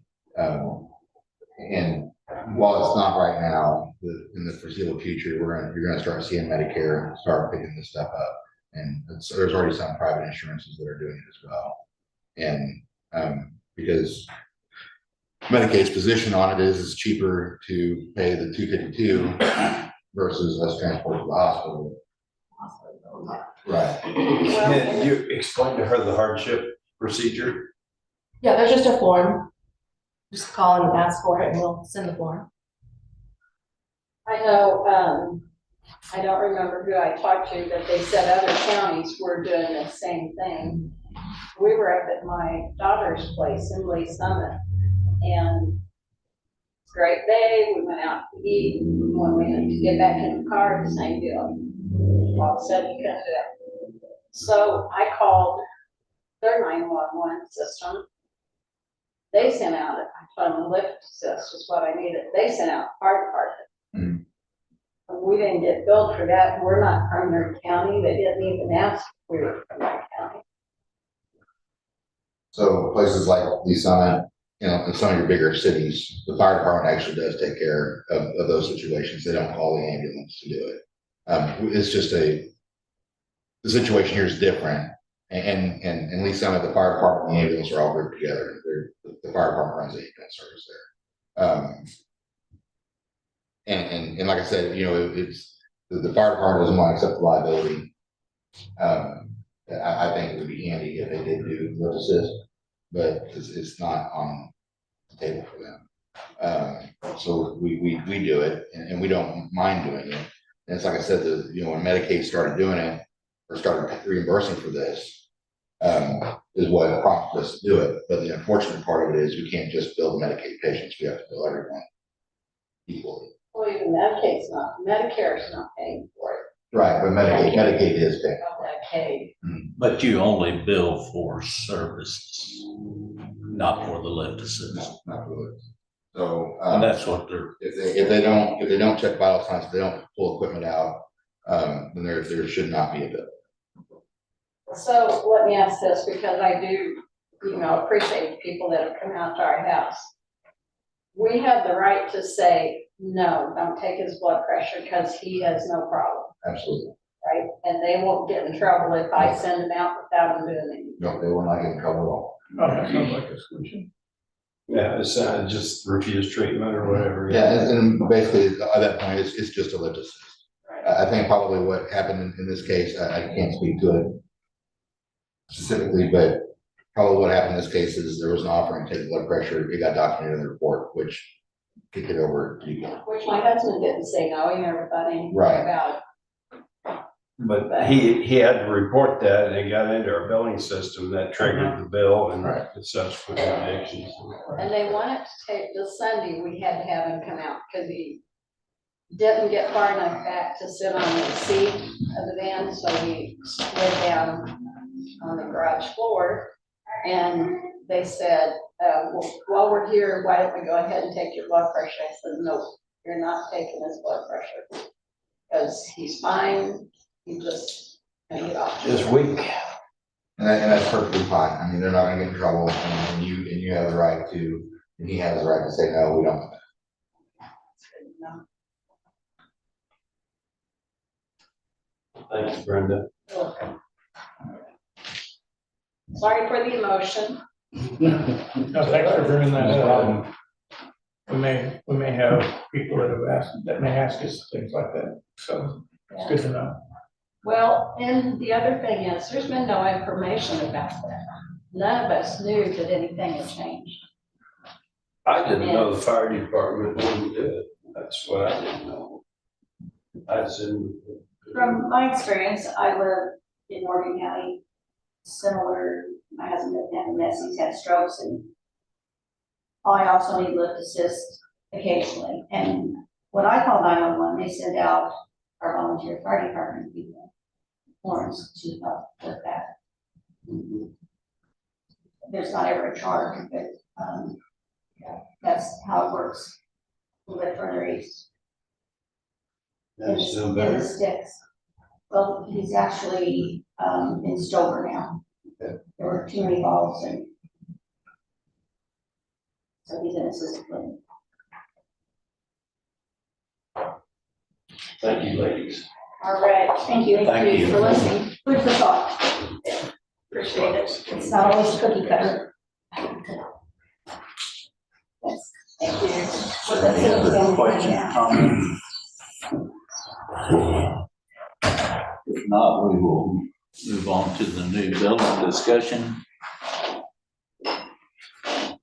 And while it's not right now, in the foreseeable future, you're gonna start seeing Medicare start picking this stuff up. And there's already some private insurances that are doing it as well. And because Medicaid's position on it is it's cheaper to pay the $252 versus us transport to the hospital. Right. Can you explain to her the hardship procedure? Yeah, there's just a form. Just call and ask for it and we'll send the form. I know, I don't remember who I talked to, but they said other counties were doing the same thing. We were up at my daughter's place in Lee Summit, and it's a great day. We went out to eat. When we had to get back in the car, the same deal. All of a sudden, you couldn't do it. So I called their 911 system. They sent out, I told them a lift assist is what I needed. They sent out fire department. We didn't get billed for that. We're not from their county. They didn't even ask if we were from their county. So places like Lee Summit, you know, in some of your bigger cities, the fire department actually does take care of those situations. They don't call the ambulance to do it. It's just the situation here is different. And Lee Summit, the fire department and the ambulance are all grouped together. The fire department runs the ambulance service there. And like I said, you know, it's the fire department doesn't want to accept the liability. I think it would be handy if they did do lift assist, but it's not on the table for them. So we do it, and we don't mind doing it. And it's like I said, you know, when Medicaid started doing it or started reimbursing for this, is what prompted us to do it. But the unfortunate part of it is we can't just bill the Medicaid patients; we have to bill everyone equally. Well, even Medicare's not paying for it. Right, but Medicaid is paying. Medicaid. But you only bill for services. not for the lift assist. Not really. So, And that's what they're, if they don't check vital signs, if they don't pull equipment out, then there should not be a bill. So let me ask this, because I do, appreciate people that have come out to our house. We have the right to say, no, don't take his blood pressure because he has no problem, Absolutely. right? And they won't get in trouble if I send them out without them doing anything. No, they will not get in trouble at all. Oh, that sounds like a solution. Yeah, it's just refuse treatment or whatever. Yeah, and basically at that point, it's just a lift assist. Right. I think probably what happened in this case, I can't speak to it specifically, but probably what happened in this case is there was an offering to take blood pressure. It got documented in the report, which kicked it over to you. Which my husband didn't say no, he never thought anything Right. about it. But he had to report that and it got into our billing system that triggered the bill and Right. the subsequent evictions. And they wanted to take this Sunday, we had to have him come out because he didn't get far enough back to sit on the seat of the van, so he slid down on the garage floor. And they said, well, while we're here, why don't we go ahead and take your blood pressure? I said, no, you're not taking his blood pressure. Because he's fine, he just gonna get off. Just weak. And that's perfectly fine. I mean, they're not gonna get in trouble and you have the right to, and he has the right to say, no, we don't. Thanks, Brenda. Okay. Sorry for the emotion. No, thanks for bringing that up. We may have people that may ask us things like that, so it's good to know. Well, and the other thing is, there's been no information about that. None of us knew that anything had changed. I didn't know the fire department wouldn't do it. That's what I didn't know. I assumed. From my experience, I live in Morgan County, similar, my husband had a mess, he's had strokes, and I also need lift assist occasionally, and when I call 911, they send out our volunteer fire department people, forms to help with that. There's not ever a charge, but, yeah, that's how it works a little bit further east. That's still In better. the sticks. Well, he's actually, in Stover now. Okay. There were too many balls and. So he's in assisted living. Thank you, ladies. All right. Thank you. Thank you. For listening. Food for thought. Appreciate it. It's not always cookie cutter. Yes, thank you. any other questions, comments? If not, we will move on to the new building discussion.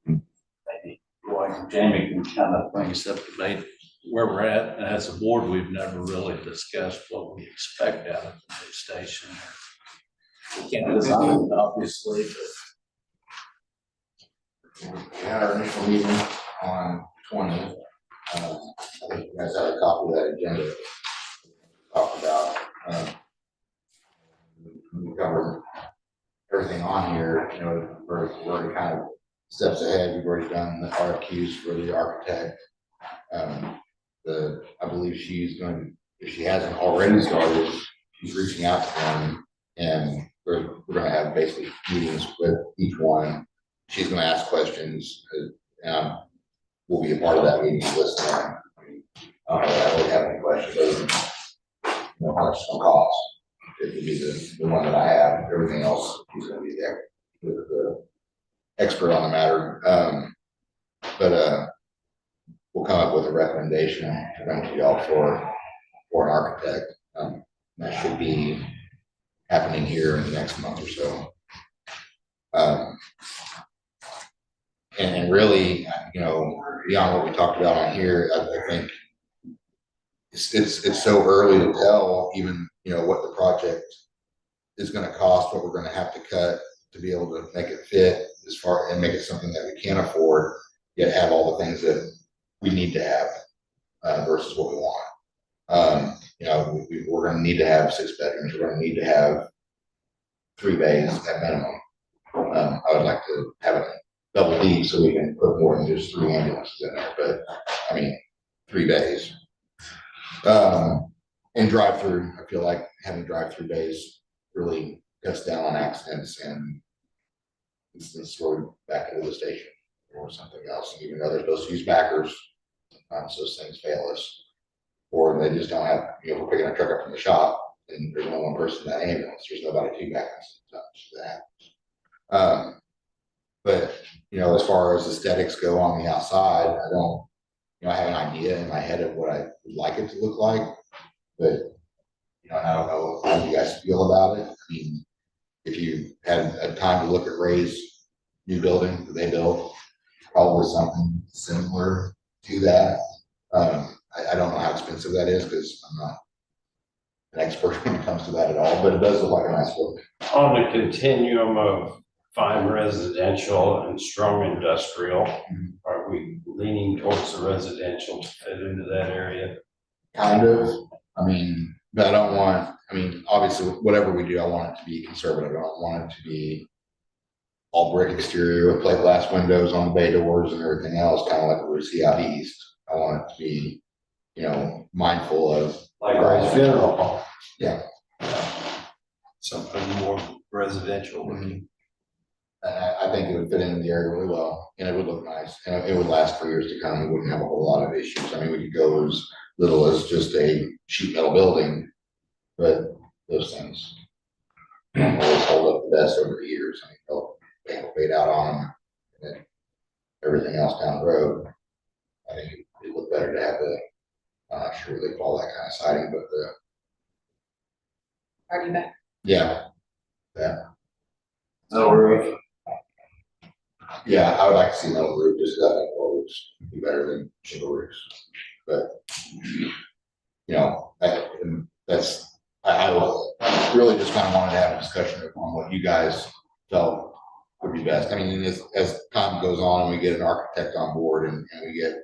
Maybe Roy and Jamie can kind of bring us up to date where we're at. And as a board, we've never really discussed what we expect out of the new station. We can't design it, obviously, but We had our initial meeting on 20th. I think you guys had a copy of that agenda. to Talk about, we covered everything on here, we're already kind of steps ahead. We've already done the RFQs for the architect. I believe she's going, if she hasn't already started, she's reaching out to them, and we're going to have basically meetings with each one. She's going to ask questions, and we'll be a part of that meeting, listening. I don't really have any questions. How much it's gonna cost. It would be the one that I have. Everything else, she's gonna be there with the expert on the matter. But we'll come up with a recommendation to bring to y'all for an architect. That should be happening here in the next month or so. And really, beyond what we talked about on here, I think it's so early to tell even, what the project is gonna cost, what we're gonna have to cut to be able to make it fit and make it something that we can afford, yet have all the things that we need to have, versus what we want. We're gonna need to have 6 bedrooms, we're gonna need to have 3 bays at minimum. I would like to have it double deep, so we can put more than just 3 ambulances in there, but, I mean, 3 bays. And drive-through, I feel like having drive-through bays really cuts down on accidents and instance where we back into the station or something else, even though they're supposed to use backers, sometimes those things fail us. Or they just don't have, you know, we're picking a truck up from the shop and there's only one person in that ambulance, there's nobody to back us, that happens. But, you know, as far as aesthetics go on the outside, I don't, you know, I have an idea in my head of what I would like it to look like, but, you know, I don't know how you guys feel about it. I mean, if you had a time to look at Ray's new building that they built, probably something similar to that. I don't know how expensive that is because I'm not an expert when it comes to that at all, but it does look like a nice building. On the continuum of fine residential and strong industrial, are we leaning towards the residential to fit into that area? Kind of. I mean, but I don't want, I mean, obviously, whatever we do, I want it to be conservative. I don't want it to be all brick exterior with plate glass windows on the bay doors and everything else, kind of like what we see out east. I want it to be, you know, mindful of Like Ray's funeral home? Yeah. Something more residential looking. And I think it would fit in the area really well, and it would look nice, and it would last for years to come. We wouldn't have a whole lot of issues. I mean, we could go as little as just a sheet metal building, but those things always hold up the best over the years. I mean, they'll fade out on them, and then everything else down the road. I think it'd look better to have I'm not sure what they call that kind of siding, but the Are you back? yeah. No roof. Yeah, I would like to see metal roof, just because I think metal roofs would be better than shingle roofs. But, you know, I really just kind of wanted to have a discussion on what you guys felt would be best. I mean, as time goes on and we get an architect on board and we get,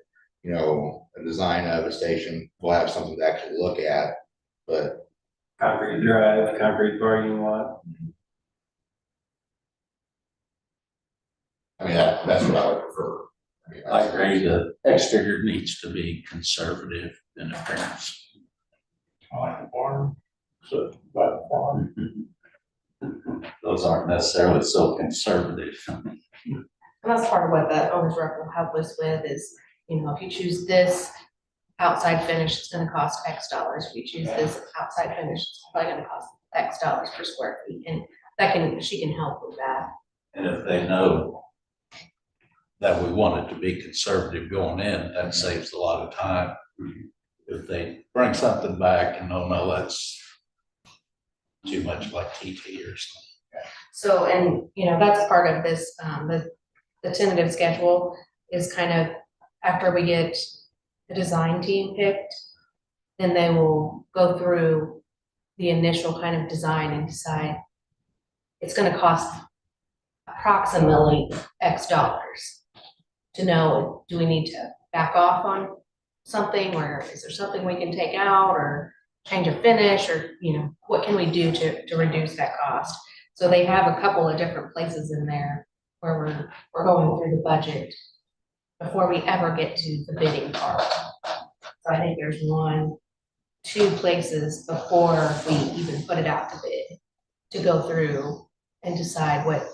you know, a design of a station, we'll have something to actually look at, but. Concrete drive, concrete parking lot. I mean, that's what I would prefer. I mean, I agree, the exterior needs to be conservative in appearance. I like the barn, so, by the farm. Those aren't necessarily so conservative. And that's part of what the owner's rep will help us with is, you know, if you choose this outside finish, it's gonna cost X dollars. If you choose this outside finish, it's probably gonna cost X dollars per square feet. And she can help with that. And if they know that we want it to be conservative going in, that saves a lot of time. If they bring something back and no, that's too much like TT or something. So, and, you know, that's part of this, the tentative schedule is kind of after we get the design team picked, then they will go through the initial kind of design and decide it's gonna cost approximately X dollars to know, do we need to back off on something, or is there something we can take out or change a finish, or, you know, what can we do to reduce that cost? So they have a couple of different places in there where we're going through the budget before we ever get to the bidding part. So I think there's 1, 2 places before we even put it out to bid to go through and decide what,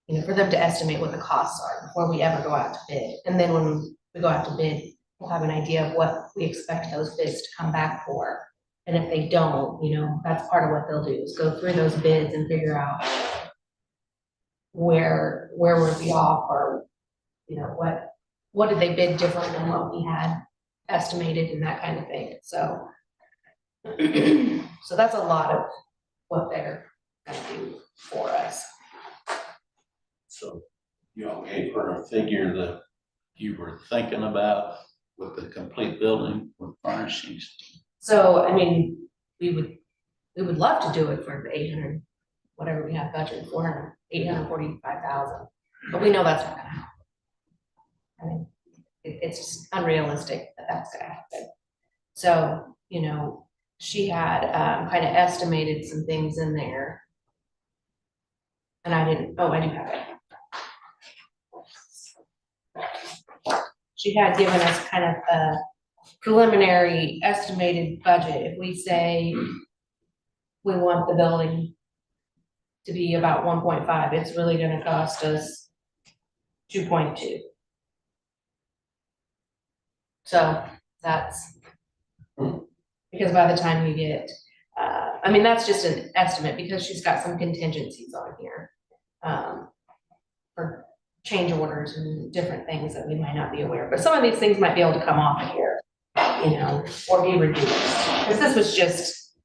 you know, for them to estimate what the costs are before we ever go out to bid. And then when we go out to bid, we'll have an idea of what we expect those bids to come back for. And if they don't, you know, that's part of what they'll do is go through those bids and figure out where we're be off, or, you know, what did they bid different than what we had estimated and that kind of thing. So, so that's a lot of what they're gonna do for us. So you all gave her a figure that you were thinking about with the complete building with furnishings. So, I mean, we would love to do it for the 800, whatever we have budgeted, 845,000, but we know that's not gonna happen. I mean, it's just unrealistic that that's gonna happen. So, you know, she had kind of estimated some things in there. And I do have it. she had given us kind of a preliminary estimated budget. If we say we want the building to be about 1.5, it's really gonna cost us 2.2. So that's, because by the time you get, I mean, that's just an estimate because she's got some contingencies on here. For change orders and different things that we might not be aware of, but some of these things might be able to come off of here, you know, or be reduced. Because this was just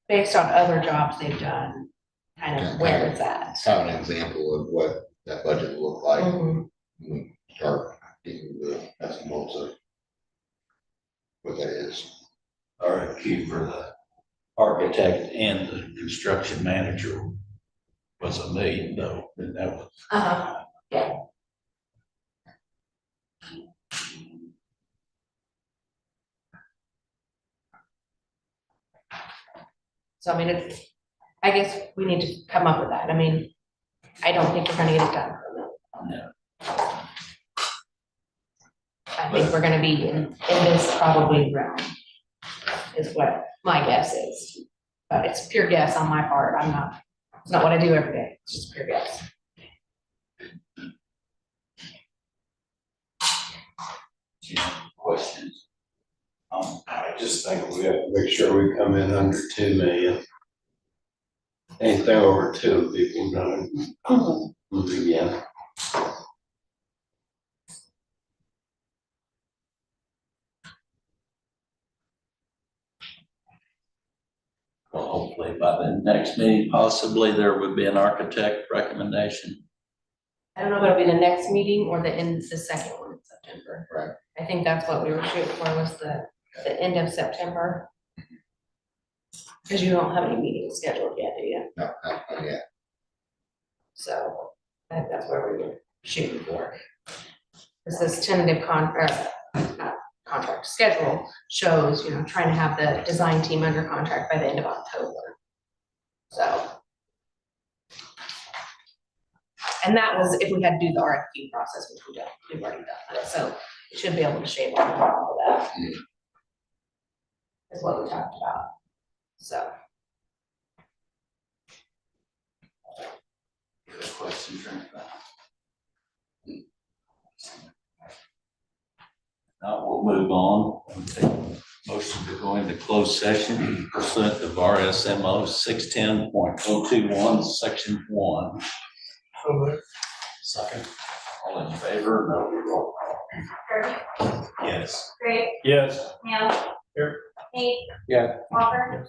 based on other jobs they've done, kind of where it's at. Have an example of what that budget will look like Mhm. when we start getting the estimates of what that is. RFQ for the architect and the construction manager was $1 million though, and that was. Yeah. So I mean, it's, I guess we need to come up with that. I mean, I don't think we're gonna get it done for $1 million. No. I think we're gonna be in this probably realm, is what my guess is. But it's pure guess on my part. It's not what I do every day. It's just pure guess. Questions? I just think we have to make sure we come in under 2 million. Anything over 2, people don't move again. Well, hopefully by the next meeting, possibly there would be an architect recommendation. I don't know if it'll be the next meeting or the second one in September. Right. I think that's what we were shooting for, was the end of September. Because you don't have any meetings scheduled yet, do you? No, not yet. So I think that's where we were shooting for. Because this tentative contract schedule shows, you know, trying to have the design team under contract by the end of October. So. And that was if we had to do the RFQ process, which we don't, we've already done that, so we should be able to shave off all of that. Is what we talked about, so. Any questions or anything? Now we'll move on and take a motion to go into closed session pursuant of RSMO 610.021, section 1. Second. All in favor? No, roll call. Yes. Great, Yes. Ham. Here. Nate. Yeah. Walker.